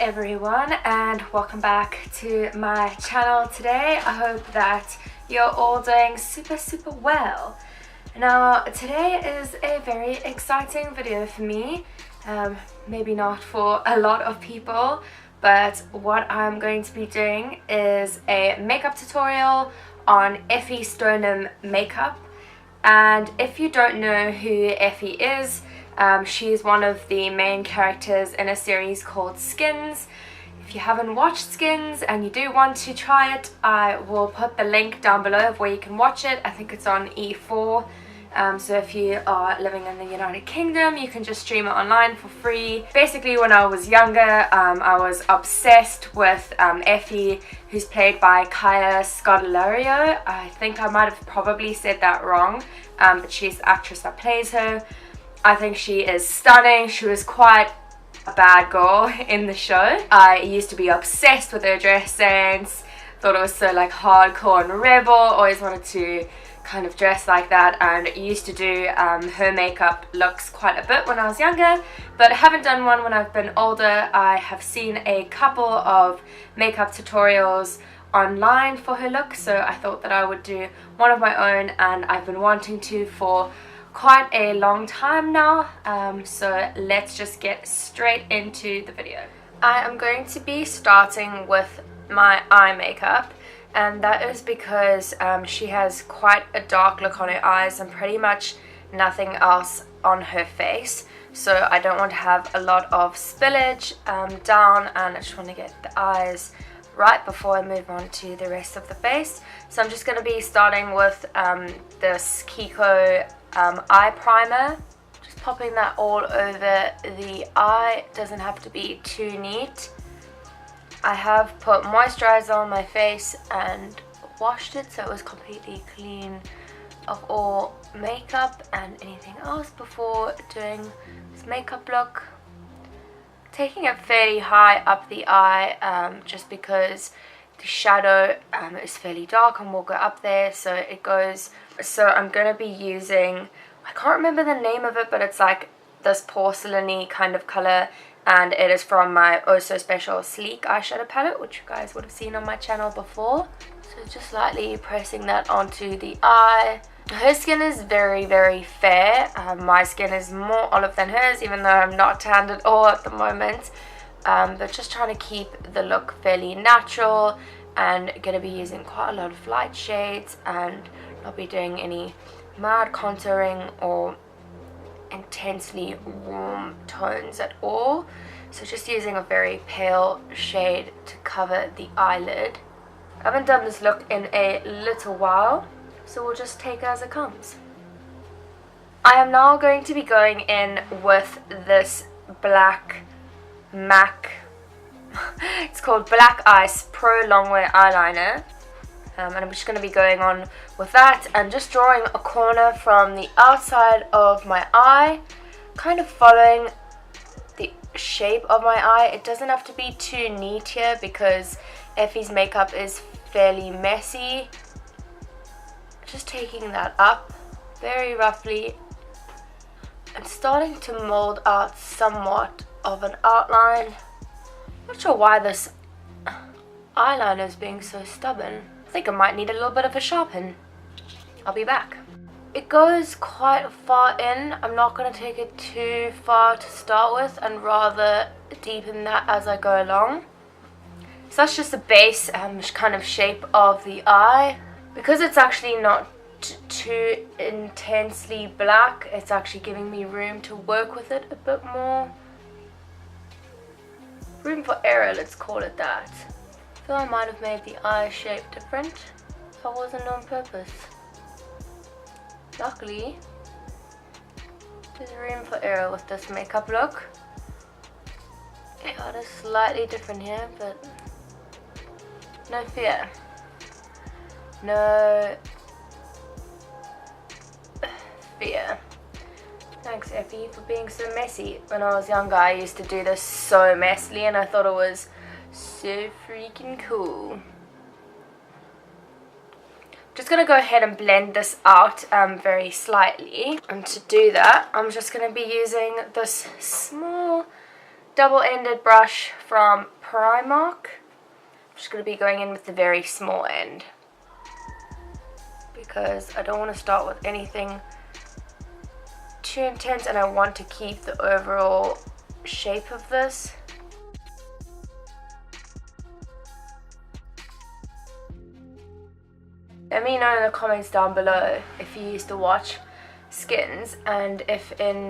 everyone, and welcome back to my channel today. I hope that you're all doing super well. Now today is a very exciting video for me, maybe not for a lot of people, but what I'm going to be doing is a makeup tutorial on EFFY STONEM makeup. And if you don't know who EFFY is, she's one of the main characters in a series called Skins. If you haven't watched Skins and you do want to try it, I will put the link down below of where you can watch it. I think it's on E4. So if you are living in the United Kingdom, you can just stream it online for free. Basically, when I was younger, I was obsessed with EFFY, who's played by Kaya Scodelario. I think I might have probably said that wrong, but she's the actress that plays her. I think she is stunning. She was quite a bad girl in the show. I used to be obsessed with her dress sense, thought it was so like hardcore and rebel, always wanted to kind of dress like that, and used to do her makeup looks quite a bit when I was younger, but I haven't done one when I've been older. I have seen a couple of makeup tutorials online for her look, so I thought that I would do one of my own, and I've been wanting to for quite a long time now, so let's just get straight into the video. I am going to be starting with my eye makeup, and that is because she has quite a dark look on her eyes and pretty much nothing else on her face, so I don't want to have a lot of spillage down, and I just want to get the eyes right before I move on to the rest of the face. So I'm just going to be starting with this Kiko eye primer, just popping that all over the eye. It doesn't have to be too neat. I have put moisturizer on my face and washed it so it was completely clean of all makeup and anything else before doing this makeup look. Taking it fairly high up the eye, just because the shadow is fairly dark and will go up there, so it goes. So I'm going to be using, I can't remember the name of it, but it's like this porcelain-y kind of color, and it is from my Oh So Special Sleek eyeshadow palette, which you guys would have seen on my channel before. So just lightly pressing that onto the eye. Her skin is very fair. My skin is more olive than hers, even though I'm not tanned at all at the moment. But just trying to keep the look fairly natural, and going to be using quite a lot of light shades and not be doing any mad contouring or intensely warm tones at all. So just using a very pale shade to cover the eyelid. I haven't done this look in a little while, so we'll just take it as it comes. I am now going to be going in with this black MAC, it's called Black Ice Pro Longwear Eyeliner, and I'm just going to be going on with that and just drawing a corner from the outside of my eye, kind of following the shape of my eye. It doesn't have to be too neat here because EFFY's makeup is fairly messy. Just taking that up very roughly and starting to mold out somewhat of an outline. Not sure why this eyeliner is being so stubborn. I think I might need a little bit of a sharpen. I'll be back. It goes quite far in. I'm not going to take it too far to start with, and rather deepen that as I go along. So that's just the base kind of shape of the eye. Because it's actually not too intensely black, it's actually giving me room to work with it a bit more. Room for error, let's call it that. I feel I might have made the eye shape different if I wasn't on purpose. Luckily, there's room for error with this makeup look. Yeah, it is slightly different here, but no fear. No fear. Thanks EFFY for being so messy. When I was younger, I used to do this so messily, and I thought it was so freaking cool. Just going to go ahead and blend this out very slightly, and to do that I'm just going to be using this small double-ended brush from Primark. I'm just going to be going in with the very small end because I don't want to start with anything too intense, and I want to keep the overall shape of this. Let me know in the comments down below if you used to watch Skins, and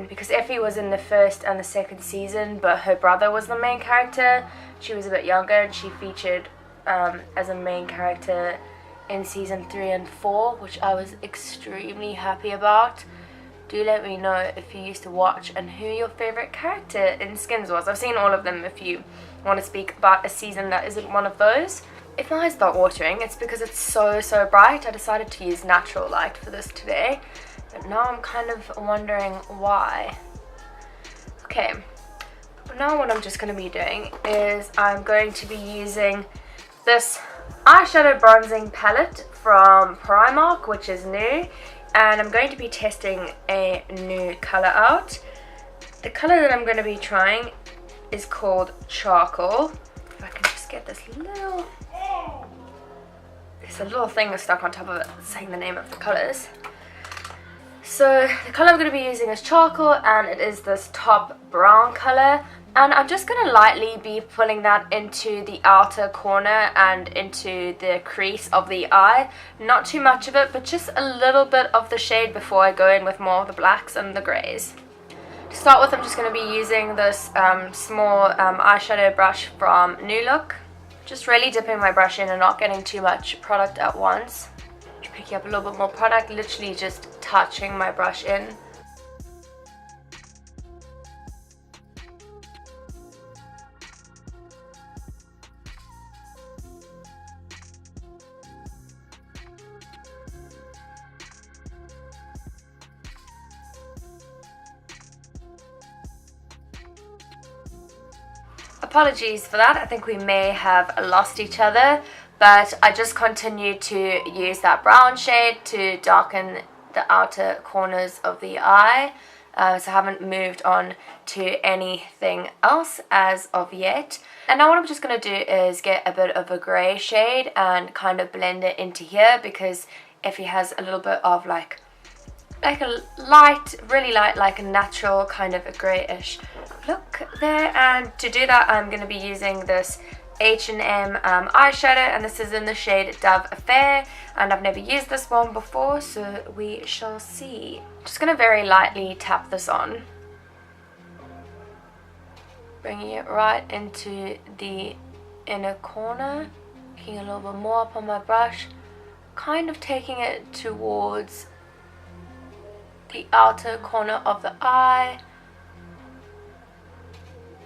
because Effie was in the first and the second season, but her brother was the main character. She was a bit younger and she featured as a main character in season 3 and 4, which I was extremely happy about. Do let me know if you used to watch and who your favorite character in Skins was. I've seen all of them. If you want to speak about a season that isn't one of those. If my eyes start watering, it's because it's so bright. I decided to use natural light for this today, but now I'm kind of wondering why. Okay, now what I'm just going to be doing is I'm going to be using this eyeshadow bronzing palette from Primark, which is new, and I'm going to be testing a new color out. The color that I'm going to be trying is called Charcoal. If I can just get this little... There's a little thing that's stuck on top of it saying the name of the colors. So the color I'm going to be using is Charcoal, and it is this top brown color, and I'm just going to lightly be pulling that into the outer corner and into the crease of the eye. Not too much of it, but just a little bit of the shade before I go in with more of the blacks and the greys. To start with, I'm just going to be using this small eyeshadow brush from New Look. Just really dipping my brush in and not getting too much product at once. Picking up a little bit more product, literally just touching my brush in. Apologies for that, I think we may have lost each other, but I just continued to use that brown shade to darken the outer corners of the eye, so I haven't moved on to anything else as of yet. And now what I'm just going to do is get a bit of a grey shade and kind of blend it into here, because Effie has a little bit of like a light, really light, like a natural kind of a greyish look there. And to do that, I'm going to be using this H&M eyeshadow, and this is in the shade Dove Affair, and I've never used this one before, so we shall see. Just going to very lightly tap this on, bringing it right into the inner corner, picking a little bit more up on my brush, kind of taking it towards the outer corner of the eye,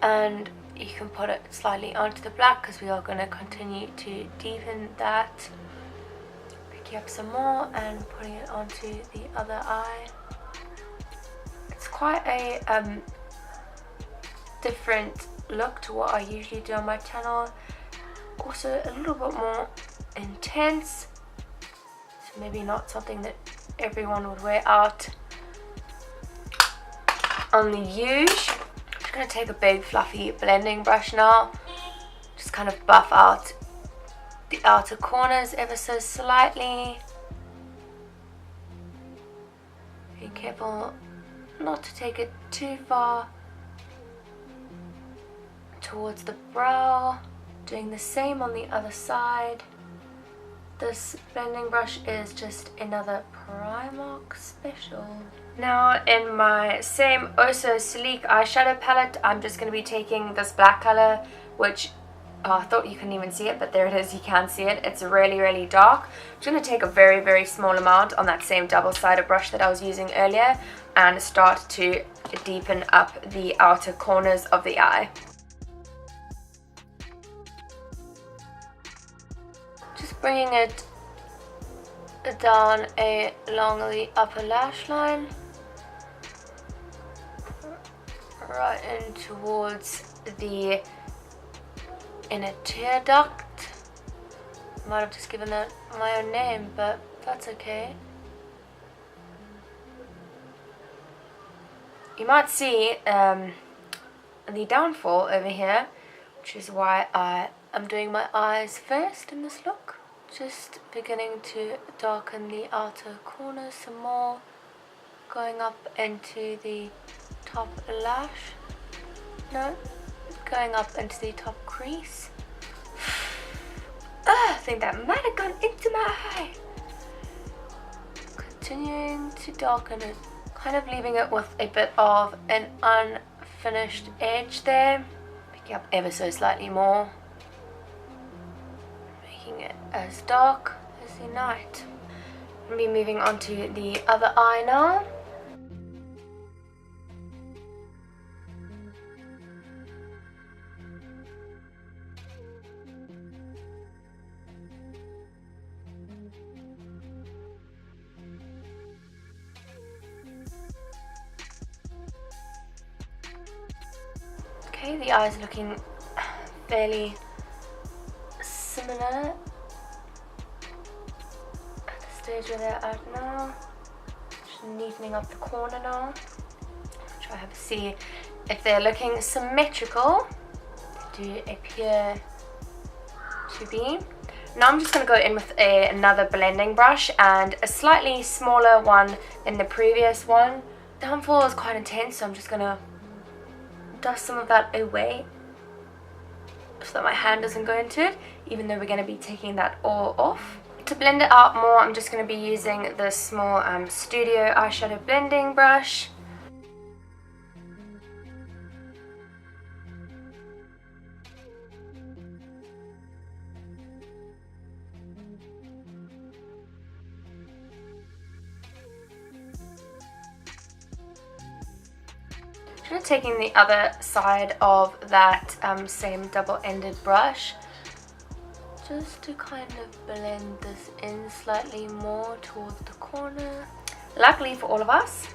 and you can put it slightly onto the black because we are going to continue to deepen that. Picking up some more and putting it onto the other eye. It's quite a different look to what I usually do on my channel. Also a little bit more intense, so maybe not something that everyone would wear out on the huge. I'm going to take a big fluffy blending brush now, just kind of buff out the outer corners ever so slightly. Be careful not to take it too far towards the brow. Doing the same on the other side. This blending brush is just another Primark special. Now in my same Oh So Sleek eyeshadow palette, I'm just going to be taking this black color, which I thought you couldn't even see it, but there it is, you can see it. It's really dark. I'm just going to take a very small amount on that same double-sided brush that I was using earlier and start to deepen up the outer corners of the eye. Just bringing it down along the upper lash line, right in towards the inner tear duct. Might have just given that my own name, but that's okay. You might see the downfall over here which is why I am doing my eyes first in this look. Just beginning to darken the outer corners some more, going up into the top lash. No, going up into the top crease. I think that might have gone into my eye. Continuing to darken it, kind of leaving it with a bit of an unfinished edge there, picking up ever so slightly more, making it as dark as the night. I'm going to be moving on to the other eye now. Okay, the eyes are looking fairly similar at the stage where they're at now. Just neatening up the corner now. Try to have a see if they're looking symmetrical. They do appear to be. Now I'm just going to go in with another blending brush and a slightly smaller one than the previous one. The downfall is quite intense, so I'm just going to dust some of that away so that my hand doesn't go into it, even though we're going to be taking that all off. To blend it out more, I'm just going to be using this small Studio eyeshadow blending brush. Taking the other side of that same double-ended brush, just to kind of blend this in slightly more towards the corner. Luckily for all of us,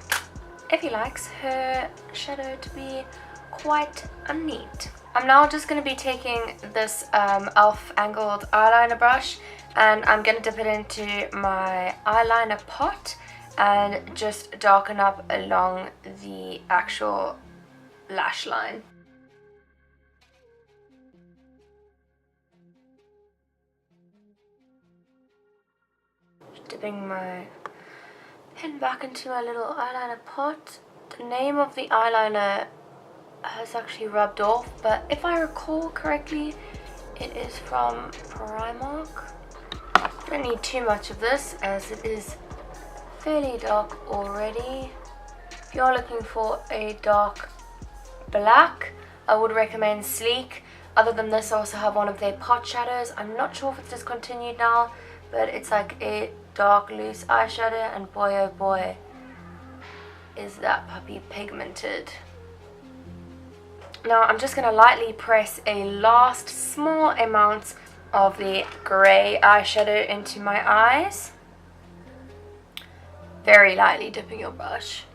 Effie likes her shadow to be quite neat. I'm now just going to be taking this e.l.f. angled eyeliner brush, and I'm going to dip it into my eyeliner pot and just darken up along the actual lash line. Just dipping my pen back into my little eyeliner pot. The name of the eyeliner has actually rubbed off, but if I recall correctly, it is from Primark. I don't need too much of this as it is fairly dark already. If you're looking for a dark black, I would recommend Sleek. Other than this, I also have one of their pot shadows. I'm not sure if it's discontinued now, but it's like a dark loose eyeshadow, and boy oh boy is that puppy pigmented. Now I'm just going to lightly press a last small amount of the grey eyeshadow into my eyes. Very lightly dipping your brush.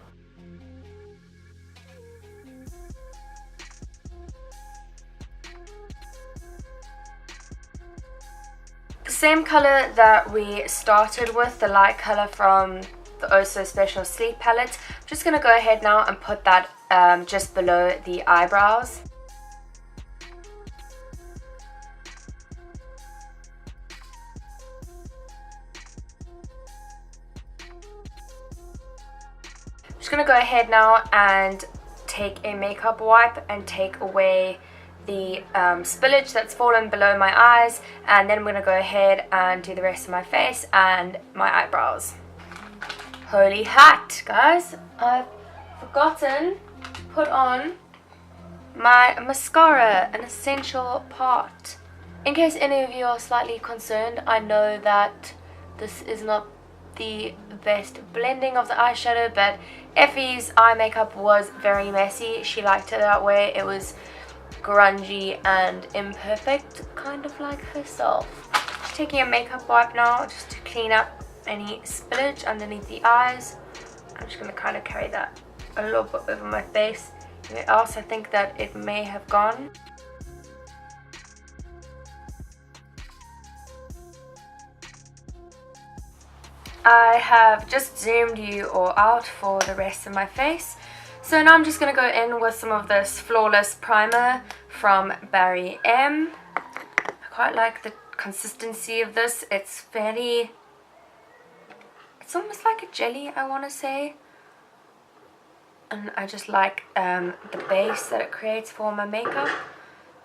Same color that we started with, the light color from the Oh So Special Sleep palette. I'm just going to go ahead now and put that just below the eyebrows. I'm just going to go ahead now and take a makeup wipe and take away the spillage that's fallen below my eyes, and then I'm going to go ahead and do the rest of my face and my eyebrows. Holy hat, guys, I've forgotten to put on my mascara, an essential part. In case any of you are slightly concerned, I know that this is not the best blending of the eyeshadow, but Effie's eye makeup was very messy. She liked it that way. It was grungy and imperfect, kind of like herself. Just taking a makeup wipe now just to clean up any spillage underneath the eyes. I'm just going to kind of carry that a little bit over my face. Anywhere else I think that it may have gone. I have just zoomed you all out for the rest of my face. So now I'm just going to go in with some of this Flawless Primer from Barry M. I quite like the consistency of this. It's fairly, it's almost like a jelly, I want to say. And I just like the base that it creates for my makeup.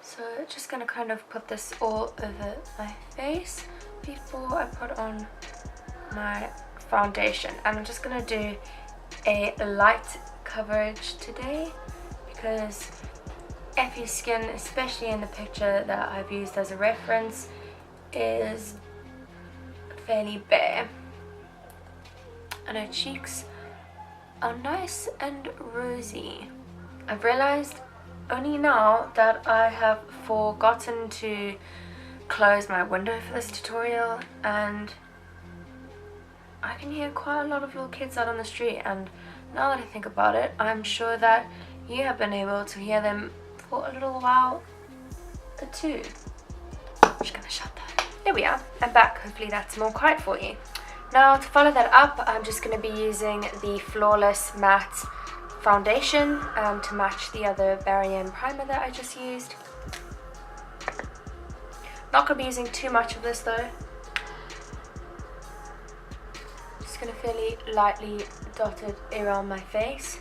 So just going to kind of put this all over my face before I put on my foundation. And I'm just going to do a light coverage today because EFFY skin, especially in the picture that I've used as a reference, is fairly bare. And her cheeks are nice and rosy. I've realized only now that I have forgotten to close my window for this tutorial, and I can hear quite a lot of little kids out on the street, and now that I think about it, I'm sure that you have been able to hear them for a little while too. I'm just gonna shut that. There we are, I'm back. Hopefully that's more quiet for you. Now to follow that up, I'm just going to be using the Flawless Matte Foundation to match the other Barry M primer that I just used. Not going to be using too much of this though. Just going to fairly lightly dot it around my face.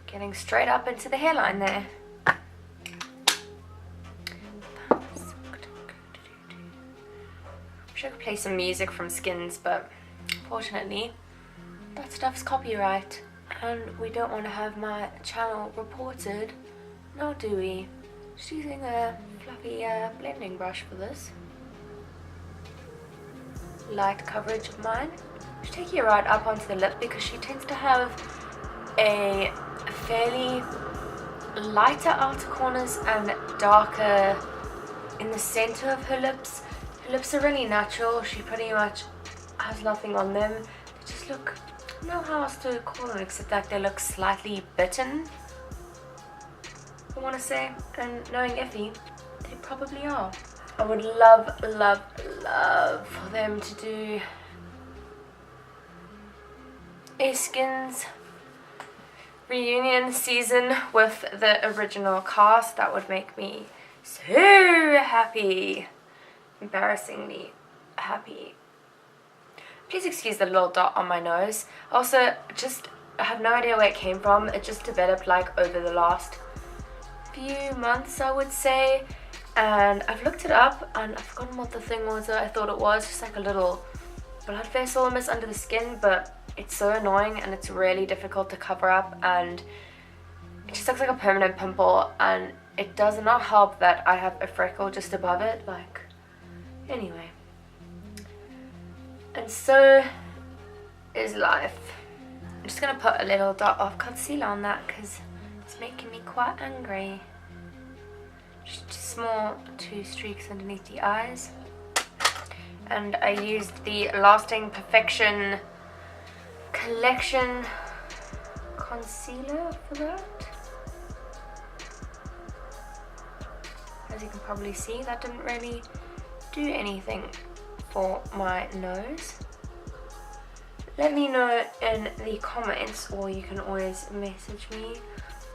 Getting straight up into the hairline there. Wish I could play some music from Skins, but fortunately that stuff's copyright and we don't want to have my channel reported, now do we? Just using a fluffy blending brush for this. Light coverage of mine. Just take it right up onto the lip because she tends to have a fairly lighter outer corners and darker in the center of her lips. Her lips are really natural. She pretty much has nothing on them. They just look, I don't know how else to call them except that they look slightly bitten, I want to say. And knowing EFFY, they probably are. I would love, love, love for them to do a Skins reunion season with the original cast. That would make me so happy. Embarrassingly happy. Please excuse the little dot on my nose. Also, just I have no idea where it came from. It just developed like over the last few months, I would say. And I've looked it up and I've forgotten what the thing was that I thought it was. Just like a little blood vessel almost under the skin, but it's so annoying and it's really difficult to cover up, and it just looks like a permanent pimple, and it does not help that I have a freckle just above it. Like, anyway, and so is life. I'm just gonna put a little dot of concealer on that because it's making me quite angry. Just small 2 streaks underneath the eyes, and I used the Lasting Perfection Collection concealer for that. As you can probably see, that didn't really do anything for my nose. Let me know in the comments, or you can always message me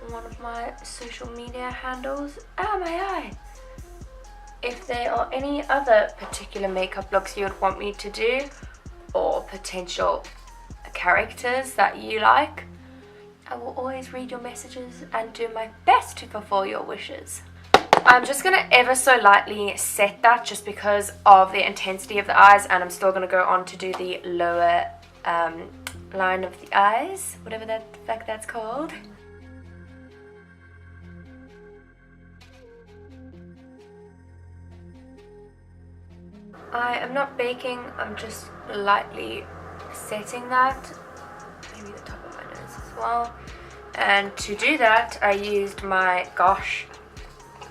on one of my social media handles. Ah, my eye! If there are any other particular makeup looks you would want me to do, or potential characters that you like, I will always read your messages and do my best to fulfill your wishes. I'm just going to ever so lightly set that just because of the intensity of the eyes, and I'm still going to go on to do the lower line of the eyes, whatever the fuck that's called. I am not baking, I'm just lightly setting that, maybe the top of my nose as well. And to do that, I used my Gosh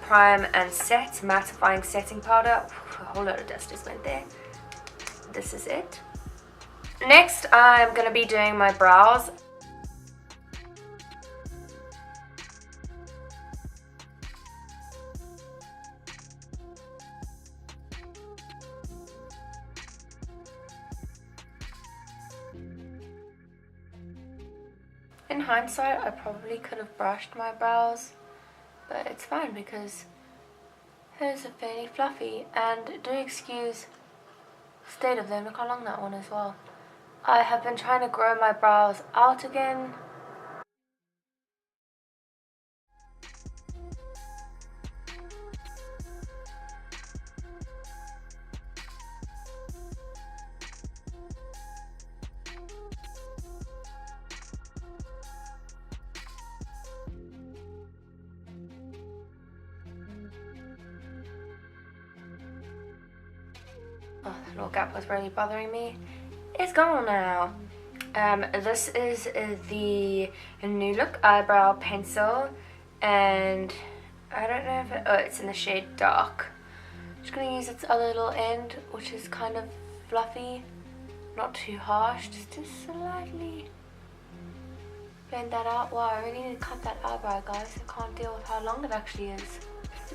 Prime and Set mattifying setting powder. A whole lot of dust just went there. This is it. Next, I'm going to be doing my brows. in hindsight, I probably could have brushed my brows, but it's fine because hers are fairly fluffy, and do excuse the state of them. Look how long that one as well. I have been trying to grow my brows out again. Oh, that little gap was really bothering me. It's gone now. This is the New Look eyebrow pencil, and I don't know if it's in the shade Dark. I'm just gonna use its other little end, which is kind of fluffy, not too harsh, just to slightly blend that out. Wow, I really need to cut that eyebrow, guys. I can't deal with how long it actually is.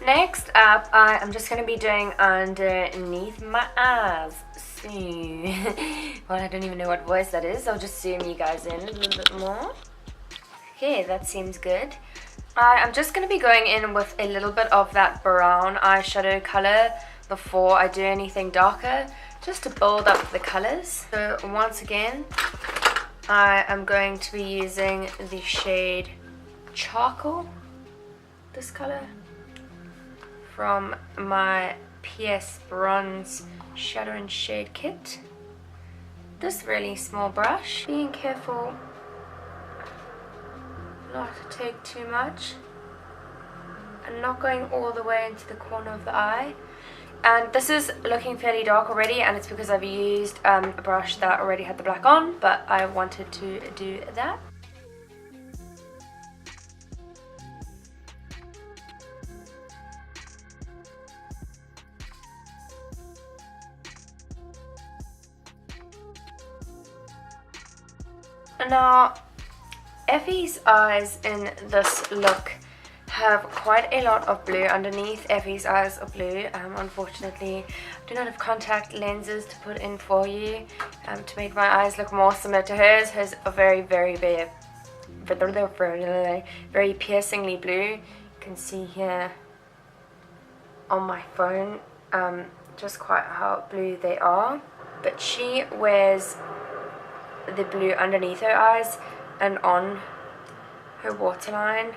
Next up, I am just going to be doing underneath my eyes. So, well, I don't even know what voice that is. I'll just zoom you guys in a little bit more. Okay, that seems good. I'm just going to be going in with a little bit of that brown eyeshadow color before I do anything darker, just to build up the colors. So once again, I am going to be using the shade Charcoal, this color, from my PS Bronze Shadow and Shade Kit. This really small brush. Being careful not to take too much, and not going all the way into the corner of the eye. And this is looking fairly dark already, and it's because I've used a brush that already had the black on, but I wanted to do that. Now, Effie's eyes in this look have quite a lot of blue underneath. Effie's eyes are blue. Unfortunately, I do not have contact lenses to put in for you to make my eyes look more similar to hers. Hers are very, very, very, very piercingly blue. You can see here on my phone just quite how blue they are. But she wears the blue underneath her eyes and on her waterline.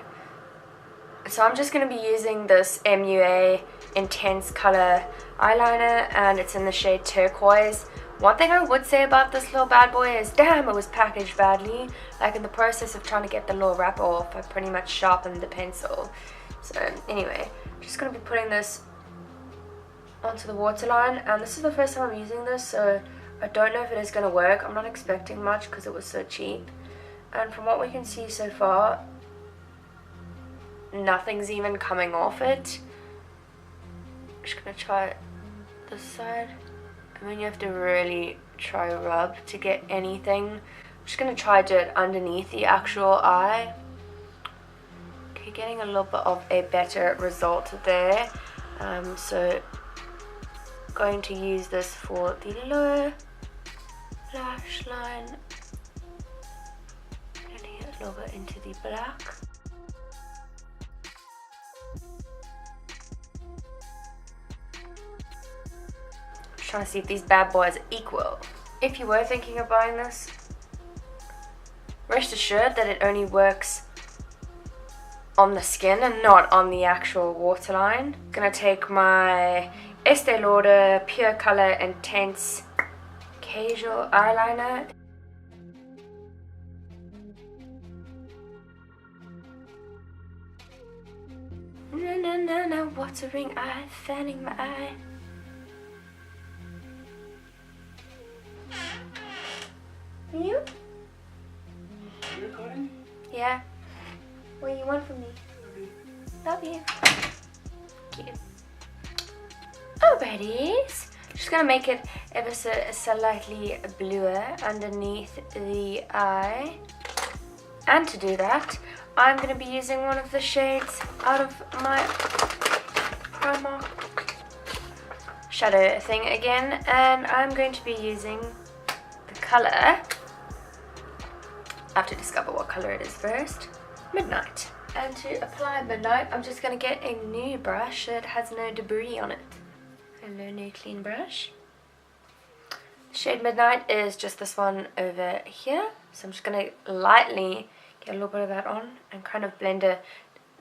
So I'm just going to be using this MUA Intense Color eyeliner, and it's in the shade Turquoise. One thing I would say about this little bad boy is, damn, it was packaged badly. Like, in the process of trying to get the little wrap off, I pretty much sharpened the pencil. So anyway, I'm just going to be putting this onto the waterline, and this is the first time I'm using this, so I don't know if it is going to work. I'm not expecting much because it was so cheap. And from what we can see so far, nothing's even coming off it. I'm just going to try this side. I mean, you have to really try rub to get anything. I'm just going to try to do it underneath the actual eye. Okay, getting a little bit of a better result there. So going to use this for the lower lash line, blending it a little bit into the black. I'm trying to see if these bad boys are equal. If you were thinking of buying this, rest assured that it only works on the skin and not on the actual waterline. I'm gonna take my Estee Lauder Pure Color Intense Casual eyeliner. No, watering eye, fanning my eye. You? Recording? Yeah. What do you want from me? Love you. Cute. Alrighties. Just gonna make it ever so slightly bluer underneath the eye. And to do that, I'm gonna be using one of the shades out of my Primark shadow thing again, and I'm going to be using the color I have to discover what color it is first. Midnight. And to apply Midnight, I'm just going to get a new brush that has no debris on it. Hello, new clean brush. The shade Midnight is just this one over here. So I'm just going to lightly get a little bit of that on and kind of blend it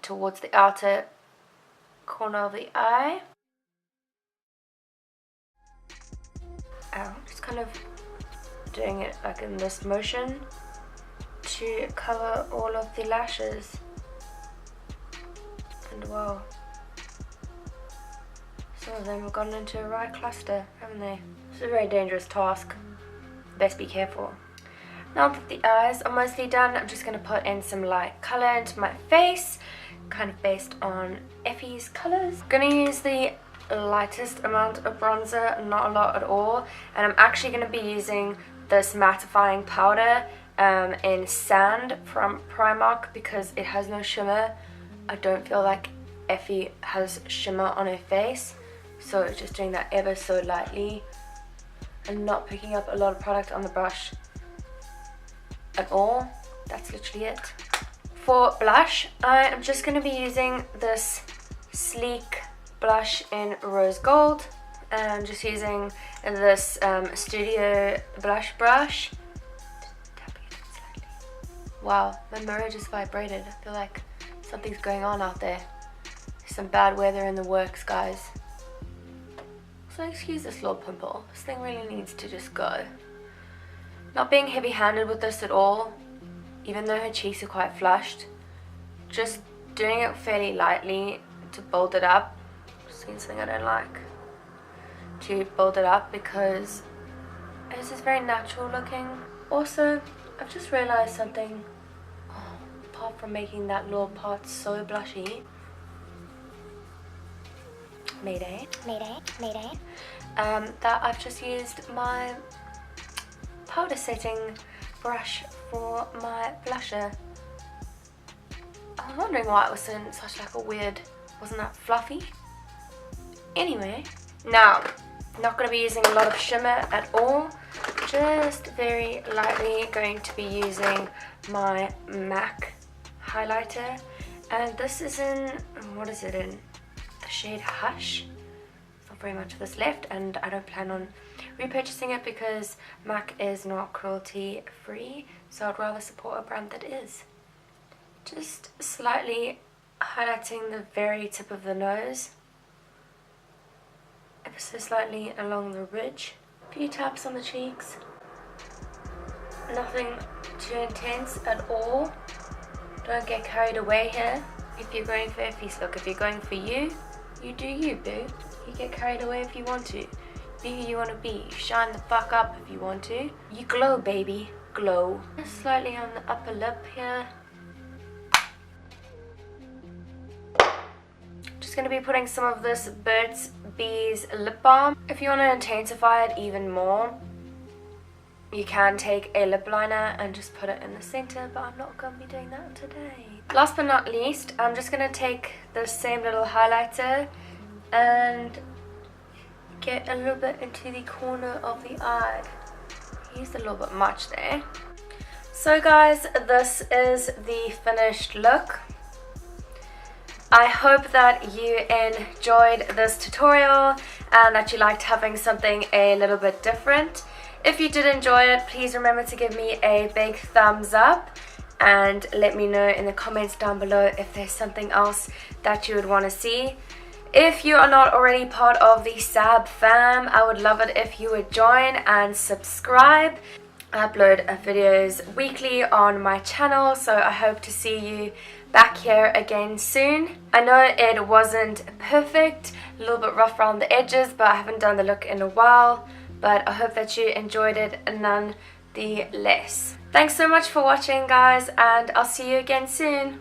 towards the outer corner of the eye. Just kind of doing it like in this motion to cover all of the lashes. And wow, some of them have gone into a right cluster, haven't they? It's a very dangerous task. Best be careful. Now that the eyes are mostly done, I'm just going to put in some light colour into my face, kind of based on EFFY's colours. I'm going to use the lightest amount of bronzer, not a lot at all, and I'm actually going to be using this mattifying powder in Sand from Primark because it has no shimmer. I don't feel like EFFY has shimmer on her face, so just doing that ever so lightly and not picking up a lot of product on the brush at all. That's literally it. For blush, I am just going to be using this sleek blush in rose gold. I'm just using this studio blush brush. Just tapping it in slightly. Wow, my mirror just vibrated. I feel like something's going on out there. There's some bad weather in the works, guys. So excuse this little pimple. This thing really needs to just go. Not being heavy-handed with this at all, even though her cheeks are quite flushed. Just doing it fairly lightly to build it up. Seen something I don't like. To build it up because it's just very natural looking. Also, I've just realized something. Apart from making that little part so blushy. Mayday. That I've just used my powder setting brush for my blusher. I was wondering why it was in such like a weird, wasn't that fluffy? Anyway, now, not going to be using a lot of shimmer at all. Just very lightly going to be using my MAC highlighter. And this is in, what is it in? The shade Hush. There's not very much of this left and I don't plan on repurchasing it because MAC is not cruelty free. So I'd rather support a brand that is. Just slightly highlighting the very tip of the nose. Ever so slightly along the ridge. A few taps on the cheeks. Nothing too intense at all. Don't get carried away here. If you're going for EFFY's look, if you're going for you, you do you, boo. You get carried away if you want to. Be who you want to be. Shine the fuck up if you want to. You glow, baby. Glow. Just slightly on the upper lip here. Just going to be putting some of this Burt's Bees lip balm. If you want to intensify it even more, you can take a lip liner and just put it in the center, but I'm not going to be doing that today. Last but not least, I'm just going to take the same little highlighter and get a little bit into the corner of the eye. I used a little bit much there. So guys, this is the finished look. I hope that you enjoyed this tutorial and that you liked having something a little bit different. If you did enjoy it, please remember to give me a big thumbs up and let me know in the comments down below if there's something else that you would want to see. If you are not already part of the Sab fam, I would love it if you would join and subscribe. I upload videos weekly on my channel, so I hope to see you back here again soon. I know it wasn't perfect, a little bit rough around the edges, but I haven't done the look in a while. But I hope that you enjoyed it nonetheless. Thanks so much for watching, guys, and I'll see you again soon.